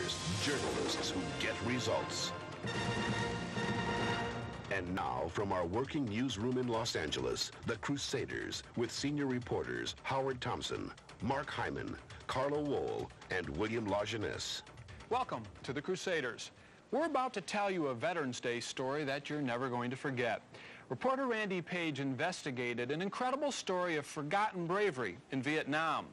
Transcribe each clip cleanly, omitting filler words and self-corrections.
reporters, journalists who get results. And now, from our working newsroom in Los Angeles, the Crusaders, with senior reporters Howard Thompson, Mark Hyman, Carla Wohl, and William LaJeunesse. Welcome to the Crusaders. We're about to tell you a Veterans Day story that you're never going to forget. Reporter Randy Page investigated an incredible story of forgotten bravery in Vietnam.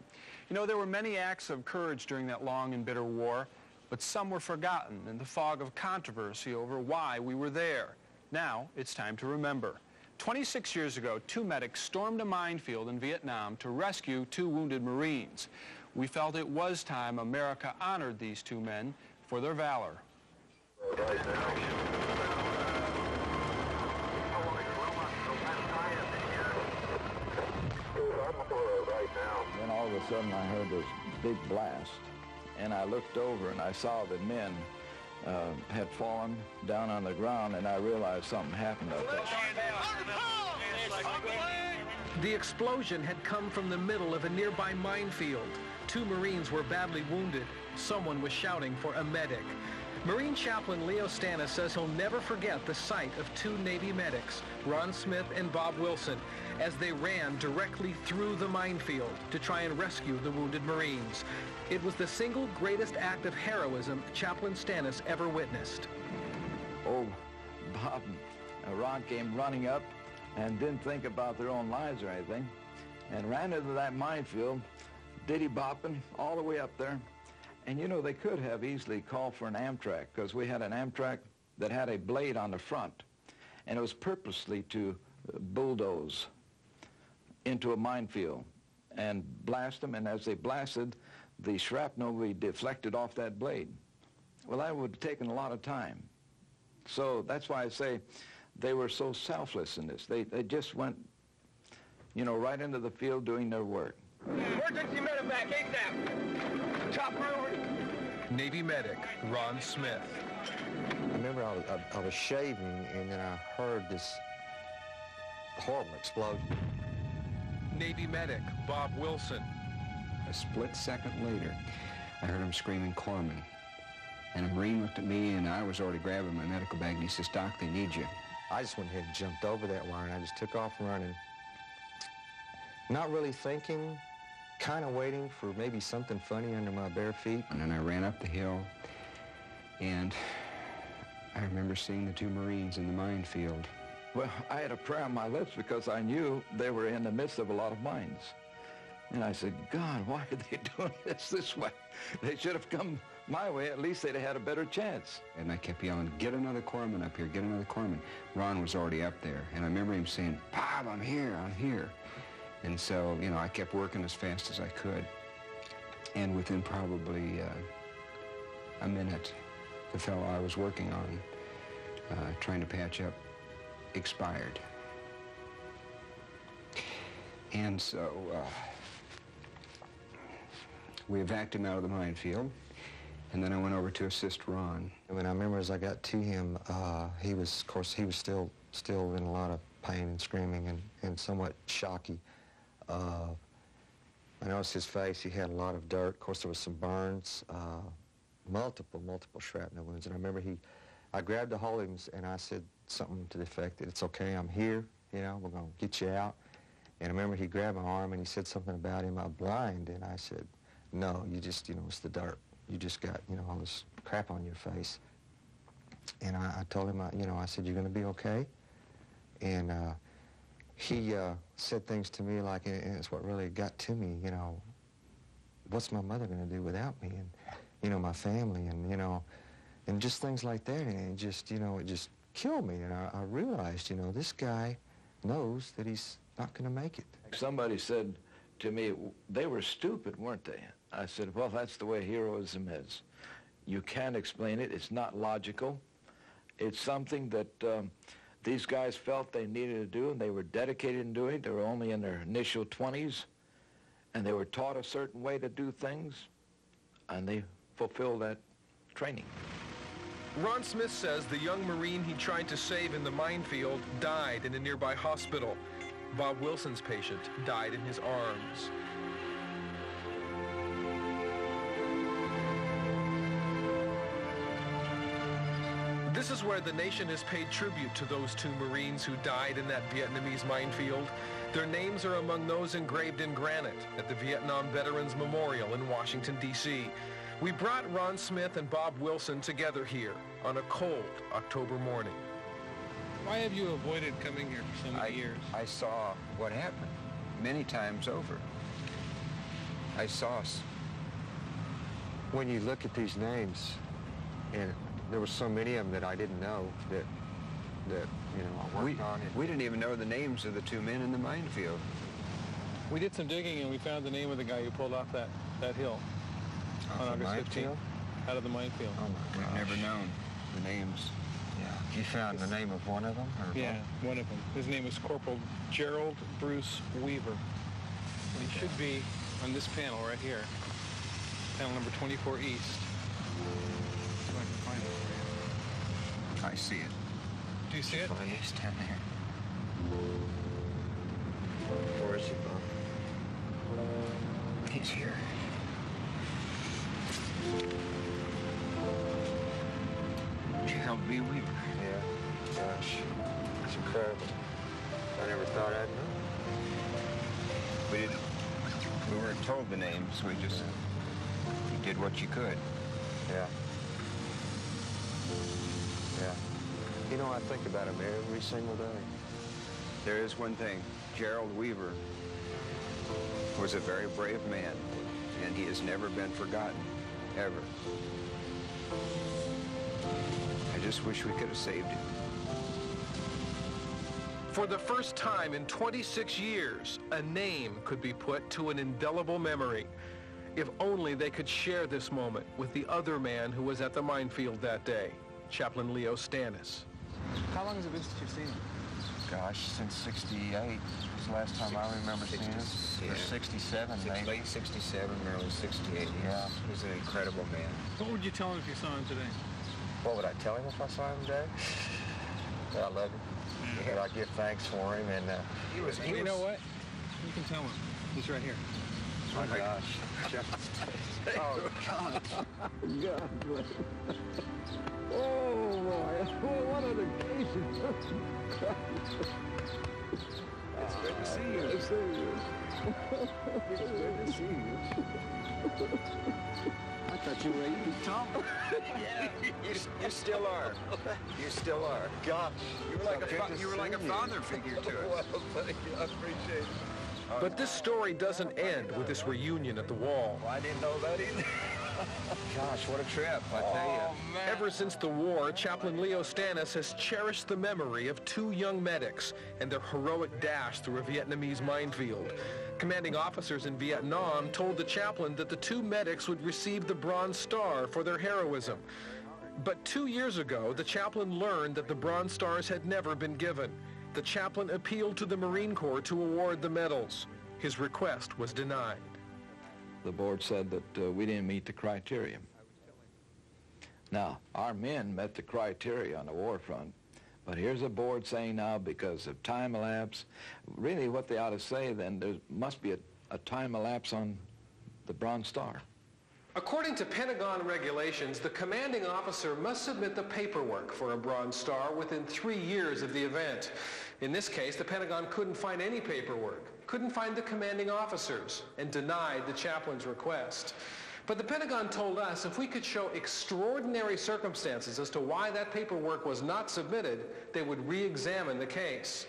You know, there were many acts of courage during that long and bitter war, but some were forgotten in the fog of controversy over why we were there. Now, it's time to remember. 26 years ago, 2 medics stormed a minefield in Vietnam to rescue 2 wounded Marines. We felt it was time America honored these 2 men for their valor. Then all of a sudden I heard this big blast, and I looked over and I saw that men had fallen down on the ground, and I realized something happened up there. The explosion had come from the middle of a nearby minefield. 2 Marines were badly wounded. Someone was shouting for a medic. Marine Chaplain Leo Stannis says he'll never forget the sight of 2 Navy medics, Ron Smith and Bob Wilson, as they ran directly through the minefield to try and rescue the wounded Marines. It was the single greatest act of heroism Chaplain Stannis ever witnessed. Oh, Bob and Ron came running up and didn't think about their own lives or anything, and ran into that minefield, diddy-bopping all the way up there. And you know, they could have easily called for an Amtrak, because we had an Amtrak that had a blade on the front, and it was purposely to bulldoze into a minefield and blast them, and as they blasted, the shrapnel would be deflected off that blade. Well, that would have taken a lot of time. So that's why I say they were so selfless in this. They just went, you know, right into the field doing their work. Emergency medevac, ASAP. Top priority. Navy medic Ron Smith. I remember I was shaving, and then I heard this horrible explosion. Navy medic Bob Wilson. A split second later, I heard him screaming, "Corpsman." And a Marine looked at me, and I was already grabbing my medical bag, and he says, "Doc, they need you." I just went ahead and jumped over that wire, and I just took off running. Not really thinking, kind of waiting for maybe something funny under my bare feet. And then I ran up the hill, and I remember seeing the 2 Marines in the minefield. Well, I had a prayer on my lips because I knew they were in the midst of a lot of mines. And I said, God, why are they doing this way? They should have come my way. At least they'd have had a better chance. And I kept yelling, "Get another corpsman up here, get another corpsman." Ron was already up there, and I remember him saying, "Bob, I'm here, I'm here." And so, you know, I kept working as fast as I could. And within probably a minute, the fellow I was working on, trying to patch up, expired. And so we evacuated him out of the minefield, and then I went over to assist Ron. And I remember as I got to him, he was, of course, he was still in a lot of pain and screaming and somewhat shocky. I noticed his face, he had a lot of dirt. Of course, there was some burns, multiple shrapnel wounds. And I remember I grabbed a hold of him and I said something to the effect that, "It's okay, I'm here, you know, we're gonna get you out." And I remember he grabbed my arm and he said something about, "Am I blind?" And I said, "No, you just, you know, it's the dirt. You just got, you know, all this crap on your face." And I told him, you know, I said, "You're gonna be okay?" And he said things to me like, and it's what really got to me, you know, what's my mother going to do without me, and, you know, my family, and, you know, and just things like that, and it just, you know, it just killed me, and I realized, you know, this guy knows that he's not going to make it. Somebody said to me, they were stupid, weren't they? I said, well, that's the way heroism is. You can't explain it. It's not logical. It's something that these guys felt they needed to do, and they were dedicated in doing it. They were only in their initial 20s, and they were taught a certain way to do things, and they fulfilled that training. Ron Smith says the young Marine he tried to save in the minefield died in a nearby hospital. Bob Wilson's patient died in his arms. This is where the nation has paid tribute to those two Marines who died in that Vietnamese minefield. Their names are among those engraved in granite at the Vietnam Veterans Memorial in Washington, D.C. We brought Ron Smith and Bob Wilson together here on a cold October morning. Why have you avoided coming here for so many years? I saw what happened many times over. I saw us. When you look at these names, and there were so many of them that I didn't know that you know, I worked on it. We didn't even know the names of the two men in the minefield. We did some digging and we found the name of the guy who pulled off that hill on August 15th, out of the minefield. Oh my gosh. We've never known the names. Yeah. You found the name of one of them? Or yeah, one of them. His name was Corporal Gerald Bruce Weaver. And he should be on this panel right here. Panel number 24 East. So I can find it for you. I see it. Do you see it? He's down there. Where is he, Bob? He's here. Gerald B. Weaver. Yeah. Gosh. That's incredible. I never thought I'd know. We weren't told the names. We just you did what you could. Yeah. Yeah. You know, I think about him every single day. There is one thing. Gerald Weaver was a very brave man, and he has never been forgotten, ever. I just wish we could have saved him. For the first time in 26 years, a name could be put to an indelible memory. If only they could share this moment with the other man who was at the minefield that day, Chaplain Leo Stannis. How long has it been since you've seen him? Gosh, since '68 was the last time I remember seeing him. Or '67, maybe. Late '67, early '68. Yeah. He's an incredible man. What would you tell him if you saw him today? What would I tell him if I saw him today? That I love him. That I give thanks for him, and You know what? You can tell him. He's right here. oh my gosh. Oh God. God bless. Oh boy. What an occasion. It's good to see you. It's good to see you. I thought you were 80 Tom. Yeah, you still are. You still are. God. You were like a father figure to us. Well, thank you. I appreciate it. But this story doesn't end with this reunion at the wall. Well, I didn't know that either. Gosh, what a trip, I tell you. Ever since the war, Chaplain Leo Stannis has cherished the memory of two young medics and their heroic dash through a Vietnamese minefield. Commanding officers in Vietnam told the chaplain that the two medics would receive the Bronze Star for their heroism. But 2 years ago, the chaplain learned that the Bronze Stars had never been given. The chaplain appealed to the Marine Corps to award the medals. His request was denied. The board said that we didn't meet the criteria. Now, our men met the criteria on the war front, but here's a board saying now because of time elapse, really what they ought to say then, there must be a time elapse on the Bronze Star. According to Pentagon regulations, the commanding officer must submit the paperwork for a Bronze Star within 3 years of the event. In this case, the Pentagon couldn't find any paperwork, couldn't find the commanding officers, and denied the chaplain's request. But the Pentagon told us if we could show extraordinary circumstances as to why that paperwork was not submitted, they would re-examine the case.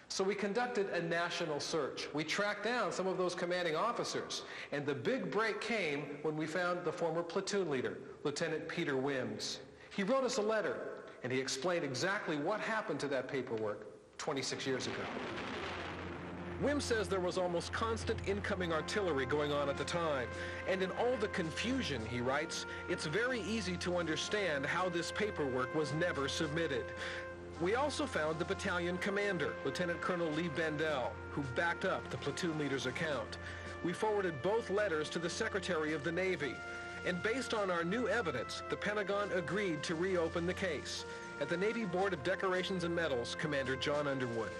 So we conducted a national search. We tracked down some of those commanding officers, and the big break came when we found the former platoon leader, Lieutenant Peter Wims. He wrote us a letter, and he explained exactly what happened to that paperwork 26 years ago. Wims says there was almost constant incoming artillery going on at the time, and in all the confusion, he writes, it's very easy to understand how this paperwork was never submitted. We also found the battalion commander, Lieutenant Colonel Lee Bendel, who backed up the platoon leader's account. We forwarded both letters to the Secretary of the Navy, and based on our new evidence, the Pentagon agreed to reopen the case. At the Navy Board of Decorations and Medals, Commander John Underwood.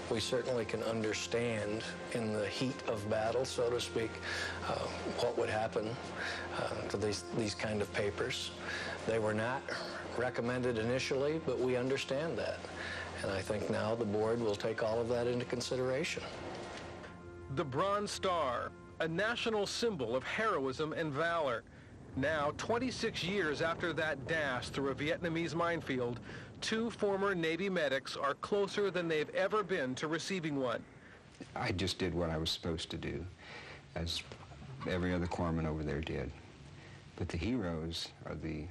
We certainly can understand in the heat of battle, so to speak, what would happen to these kind of papers. They were not recommended initially, but we understand that. And I think now the board will take all of that into consideration. The Bronze Star, a national symbol of heroism and valor. Now, 26 years after that dash through a Vietnamese minefield, 2 former Navy medics are closer than they've ever been to receiving one. I just did what I was supposed to do, as every other corpsman over there did. But the heroes are the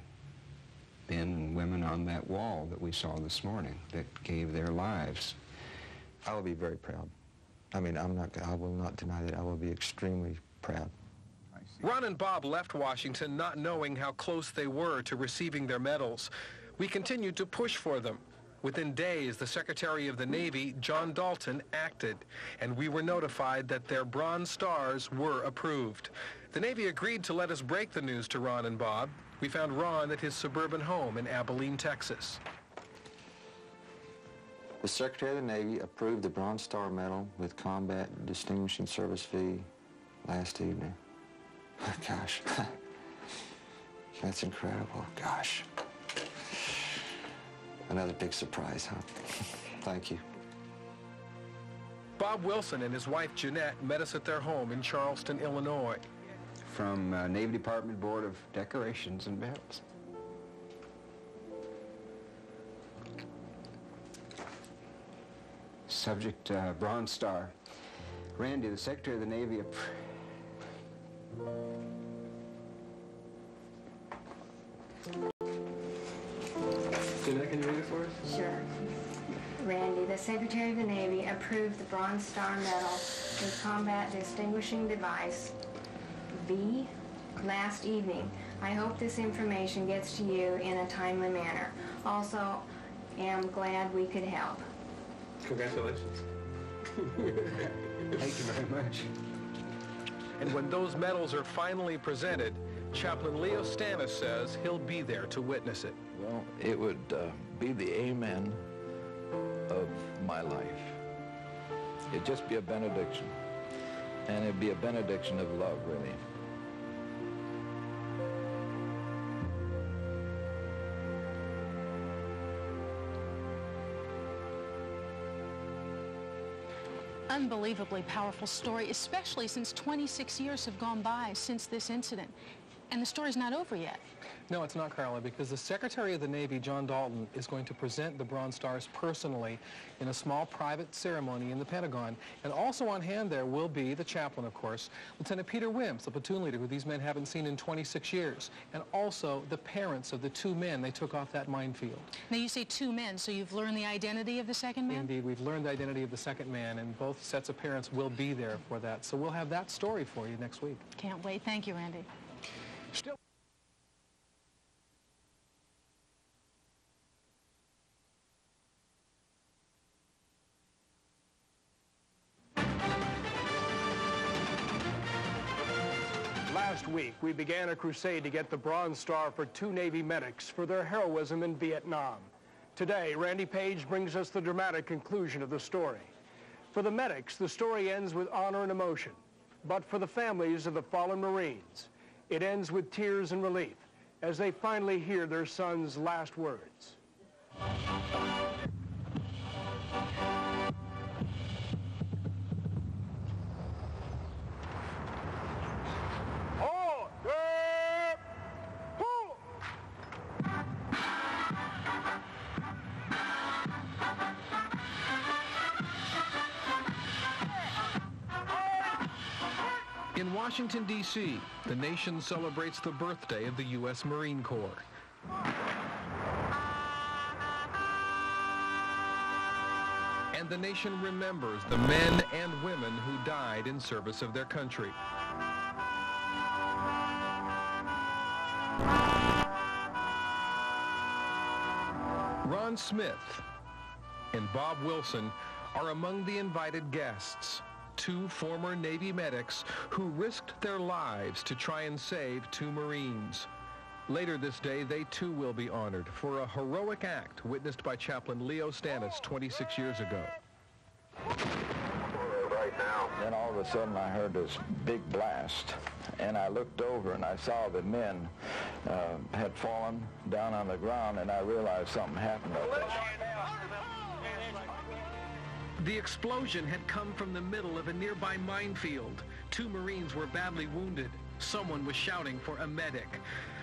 men and women on that wall that we saw this morning that gave their lives. I will be very proud. I mean, I will not deny that. I will be extremely proud. Ron and Bob left Washington not knowing how close they were to receiving their medals. We continued to push for them. Within days, the Secretary of the Navy, John Dalton, acted, and we were notified that their Bronze Stars were approved. The Navy agreed to let us break the news to Ron and Bob. We found Ron at his suburban home in Abilene, Texas. The Secretary of the Navy approved the Bronze Star Medal with Combat Distinguishing Service fee last evening. Gosh, that's incredible. Gosh. Another big surprise, huh? Thank you. Bob Wilson and his wife Jeanette met us at their home in Charleston, Illinois. From Navy Department Board of Decorations and Medals. Subject, Bronze Star. Randy, the Secretary of the Navy Jeanette, can you read it for us? Sure. Randy, the Secretary of the Navy approved the Bronze Star Medal with Combat Distinguishing Device V last evening. I hope this information gets to you in a timely manner. Also, am glad we could help. Congratulations. Thank you very much. And when those medals are finally presented, Chaplain Leo Stannis says he'll be there to witness it. Well, it would be the amen of my life. It'd just be a benediction. And it'd be a benediction of love, really. Unbelievably powerful story, especially since 26 years have gone by since this incident. And the story's not over yet. No, it's not, Carla, because the Secretary of the Navy, John Dalton, is going to present the Bronze Stars personally in a small private ceremony in the Pentagon. And also on hand there will be the chaplain, of course, Lieutenant Peter Wims, the platoon leader, who these men haven't seen in 26 years, and also the parents of the 2 men they took off that minefield. Now, you say 2 men, so you've learned the identity of the second man? Indeed, we've learned the identity of the second man, and both sets of parents will be there for that. So we'll have that story for you next week. Can't wait. Thank you, Randy. Still. Last week, we began a crusade to get the Bronze Star for 2 Navy medics for their heroism in Vietnam. Today, Randy Page brings us the dramatic conclusion of the story. For the medics, the story ends with honor and emotion. But for the families of the fallen Marines, it ends with tears and relief as they finally hear their son's last words. In Washington, D.C., the nation celebrates the birthday of the U.S. Marine Corps. And the nation remembers the men and women who died in service of their country. Ron Smith and Bob Wilson are among the invited guests. 2 former Navy medics who risked their lives to try and save 2 Marines. Later this day, they too will be honored for a heroic act witnessed by Chaplain Leo Stannis 26 years ago. Right now. Then all of a sudden I heard this big blast, and I looked over and I saw the men had fallen down on the ground, and I realized something happened up there. The explosion had come from the middle of a nearby minefield. 2 Marines were badly wounded. Someone was shouting for a medic.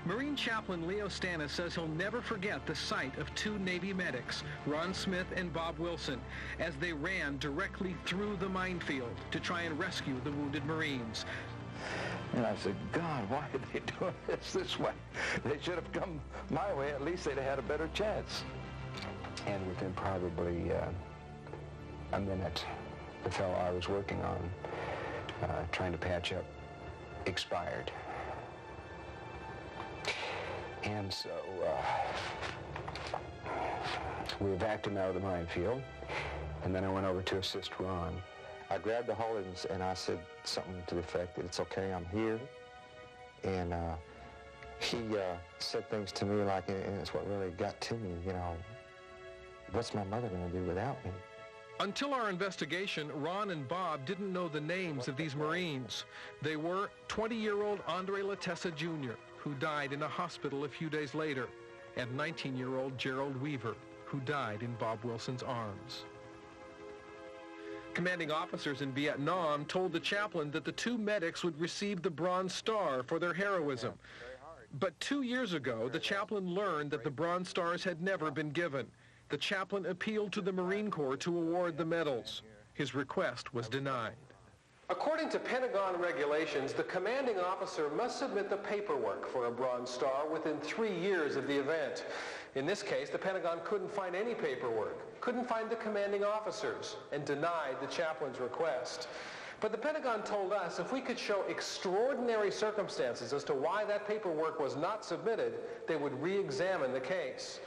Marine Chaplain Leo Stannis says he'll never forget the sight of 2 Navy medics, Ron Smith and Bob Wilson, as they ran directly through the minefield to try and rescue the wounded Marines. And I said, God, why are they doing this way? They should have come my way. At least they'd have had a better chance. And within probably a minute, the fellow I was working on, trying to patch up, expired. And so we evacuated him out of the minefield, and then I went over to assist Ron. I grabbed the haulings and I said something to the effect that it's okay, I'm here. And he said things to me like, and it's what really got to me, you know, what's my mother going to do without me? Until our investigation, Ron and Bob didn't know the names of these Marines. They were 20-year-old Andre Latessa Jr., who died in a hospital a few days later, and 19-year-old Gerald Weaver, who died in Bob Wilson's arms. Commanding officers in Vietnam told the chaplain that the 2 medics would receive the Bronze Star for their heroism. But 2 years ago, the chaplain learned that the Bronze Stars had never been given. The chaplain appealed to the Marine Corps to award the medals. His request was denied. According to Pentagon regulations, the commanding officer must submit the paperwork for a Bronze Star within 3 years of the event. In this case, the Pentagon couldn't find any paperwork, couldn't find the commanding officers, and denied the chaplain's request. But the Pentagon told us if we could show extraordinary circumstances as to why that paperwork was not submitted, they would re-examine the case.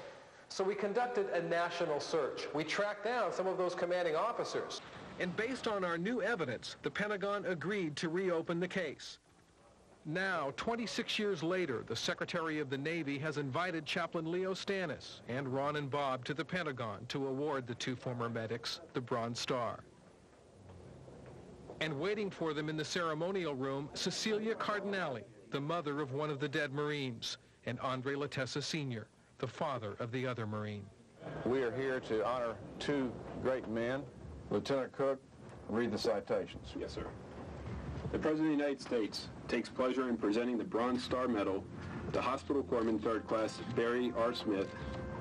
So we conducted a national search. We tracked down some of those commanding officers. And based on our new evidence, the Pentagon agreed to reopen the case. Now, 26 years later, the Secretary of the Navy has invited Chaplain Leo Stannis and Ron and Bob to the Pentagon to award the 2 former medics the Bronze Star. And waiting for them in the ceremonial room, Cecilia Cardinale, the mother of one of the dead Marines, and Andre Latessa Sr., the father of the other Marine. We are here to honor 2 great men. Lieutenant Cook, read the citations. Yes, sir. The President of the United States takes pleasure in presenting the Bronze Star Medal to Hospital Corpsman 3rd Class Barry R. Smith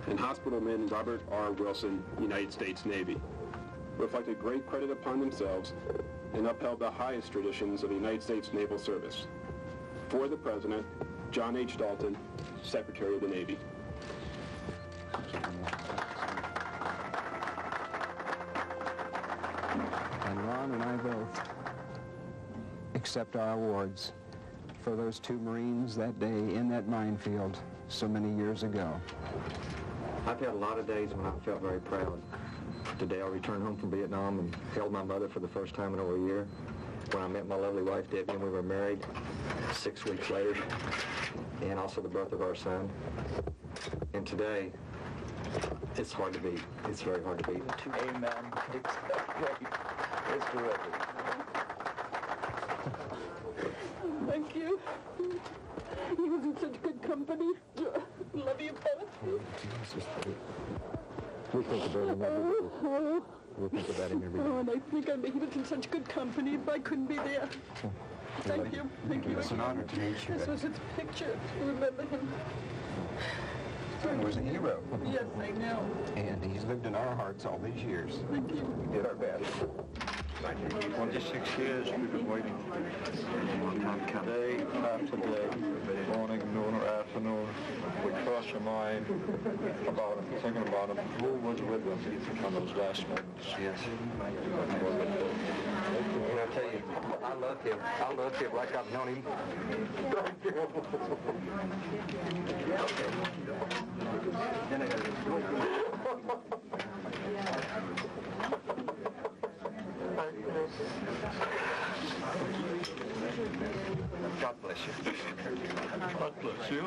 and Hospitalman Robert R. Wilson, United States Navy, reflected great credit upon themselves and upheld the highest traditions of the United States Naval Service. For the President, John H. Dalton, Secretary of the Navy. And Ron and I both accept our awards for those 2 Marines that day in that minefield so many years ago. I've had a lot of days when I felt very proud. Today I returned home from Vietnam and held my mother for the first time in over a year. When I met my lovely wife, Debbie, and we were married 6 weeks later, and also the birth of our son. And today, it's hard to beat. It's very hard to beat. Amen. It's great. It's terrific. Thank you. He was in such good company. Love you both. We think about him every day. We think about him every day. Oh, and I think he was in such good company, but I couldn't be there. Thank you. Thank you. It's an honor to meet you. This was his picture. Remember him? He was a hero. Yes, I know. And he's lived in our hearts all these years. Thank you. We did our best. 26 years we've been waiting day after day, morning, noon, or afternoon. We cross your mind about him, thinking about him, who was with him on those last moments. Yes. And I tell you, I love him. I love him like I've known him. God bless you. God bless you.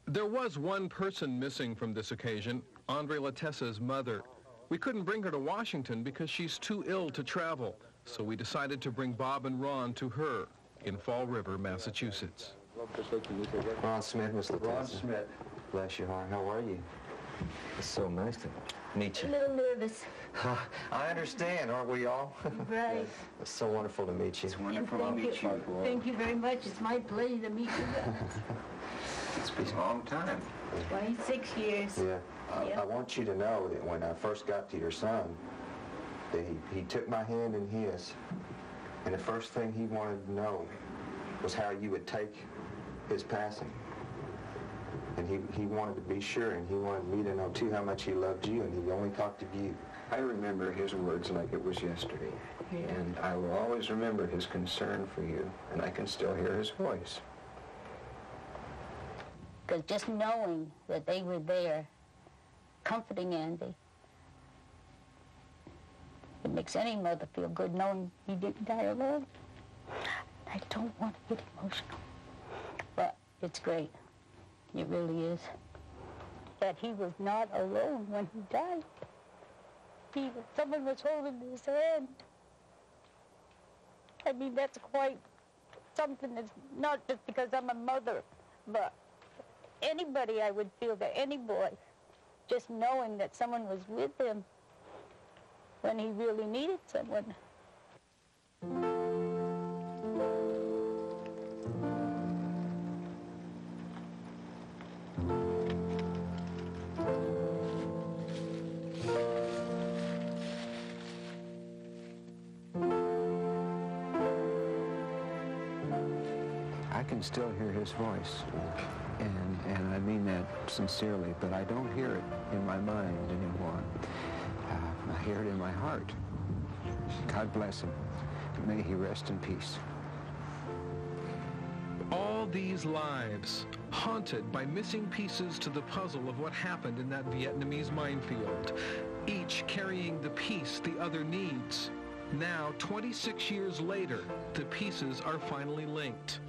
There was one person missing from this occasion, Andre Latessa's mother. We couldn't bring her to Washington because she's too ill to travel, so we decided to bring Bob and Ron to her in Fall River, Massachusetts. Ron Smith, Mr. Ron Smith. Bless your heart. How are you? It's so nice to meet you. A little nervous. I understand, aren't we all? Right. It's so wonderful to meet you. It's wonderful to meet you. Thank you very much. It's my pleasure to meet you guys. It's been a long time. 26 years. Yeah. I want you to know that when I first got to your son, that he took my hand in his, and the first thing he wanted to know was how you would take his passing. And he wanted to be sure, and he wanted me to know, too, how much he loved you, and he only talked of you. I remember his words like it was yesterday, and I will always remember his concern for you, and I can still hear his voice. Because just knowing that they were there, comforting Andy, it makes any mother feel good knowing he didn't die alone. I don't want to get emotional, but it's great. It really is. That he was not alone when he died. Someone was holding his hand. I mean, that's quite something that's not just because I'm a mother, but anybody I would feel that, any boy, just knowing that someone was with him when he really needed someone. I can still hear his voice, and I mean that sincerely, but I don't hear it in my mind anymore. I hear it in my heart. God bless him. May he rest in peace. All these lives haunted by missing pieces to the puzzle of what happened in that Vietnamese minefield, each carrying the piece the other needs. Now, 26 years later, the pieces are finally linked.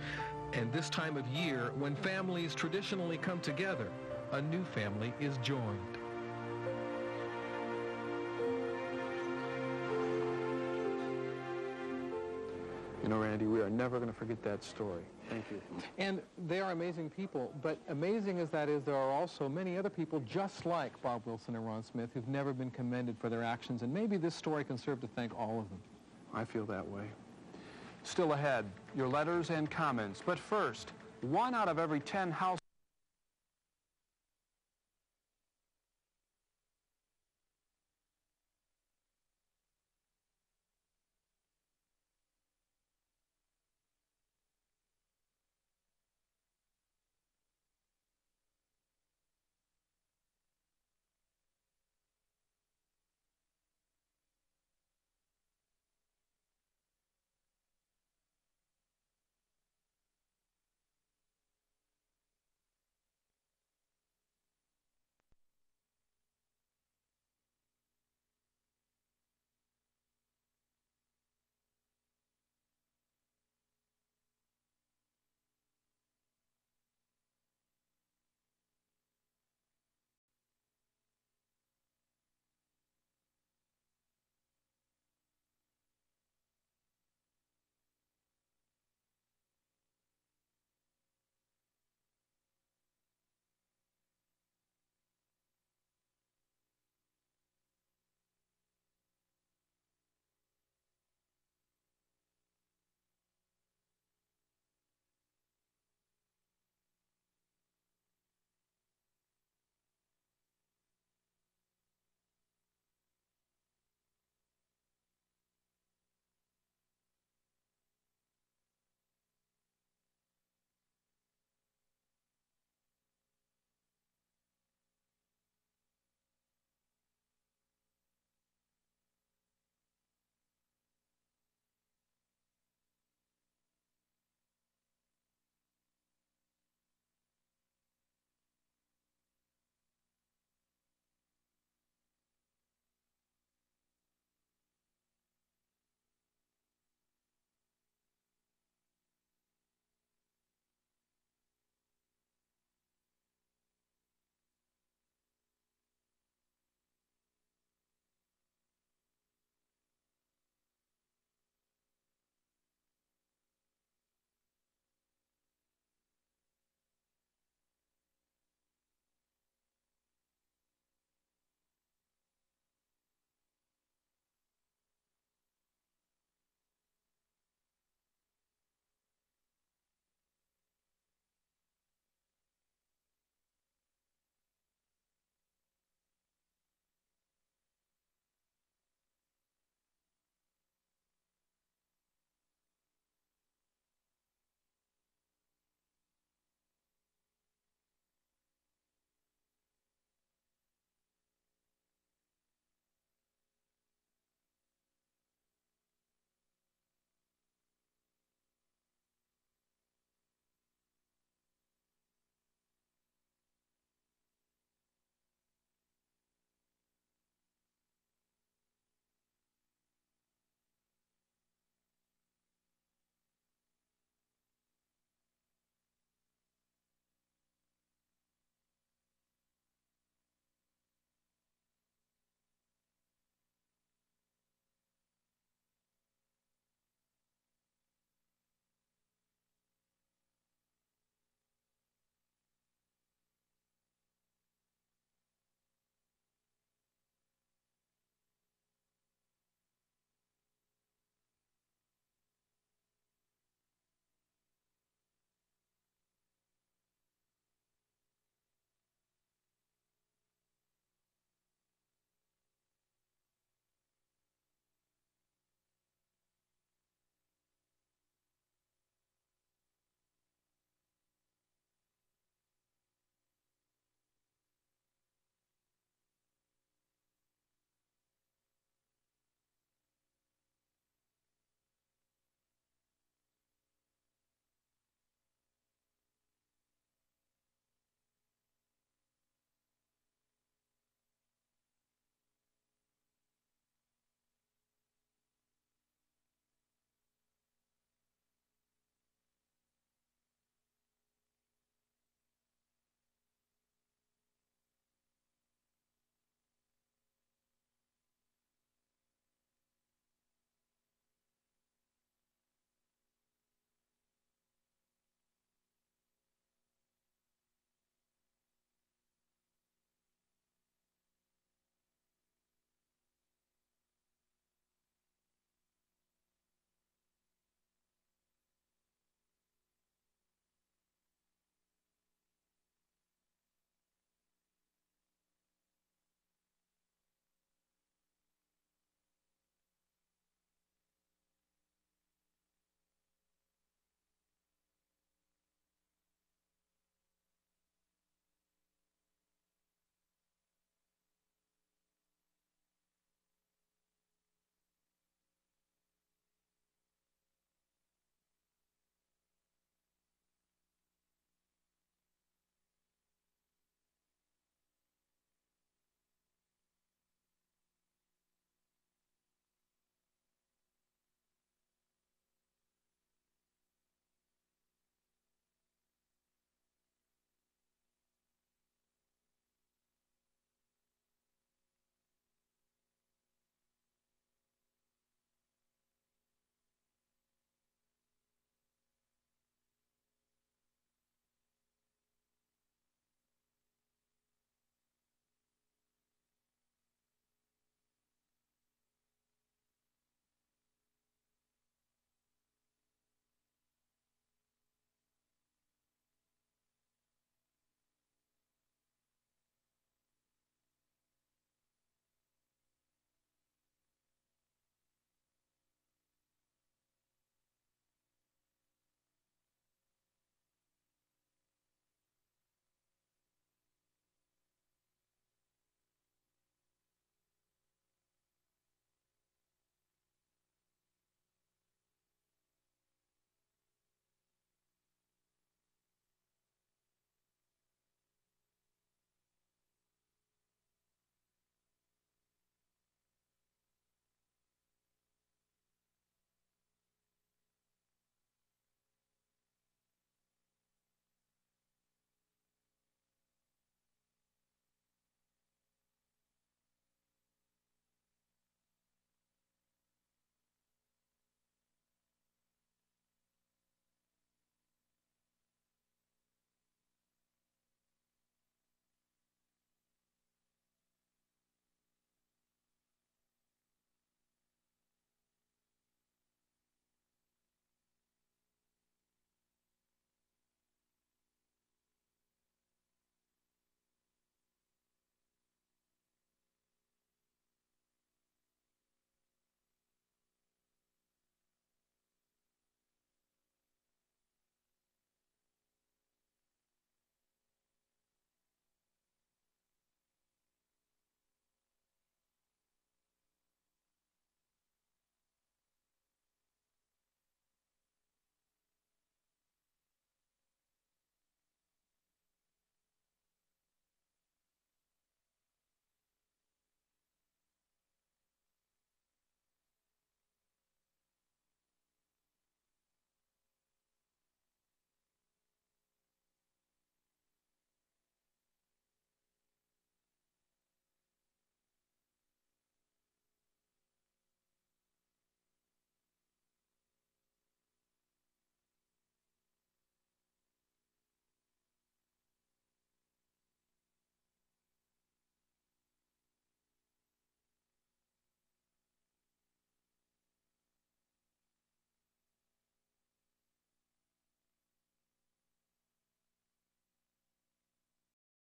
And this time of year, when families traditionally come together, a new family is joined. You know, Randy, we are never going to forget that story. Thank you. And they are amazing people, but amazing as that is, there are also many other people just like Bob Wilson and Ron Smith who've never been commended for their actions, and maybe this story can serve to thank all of them. I feel that way. Still ahead, your letters and comments. But first, 1 out of every 10 households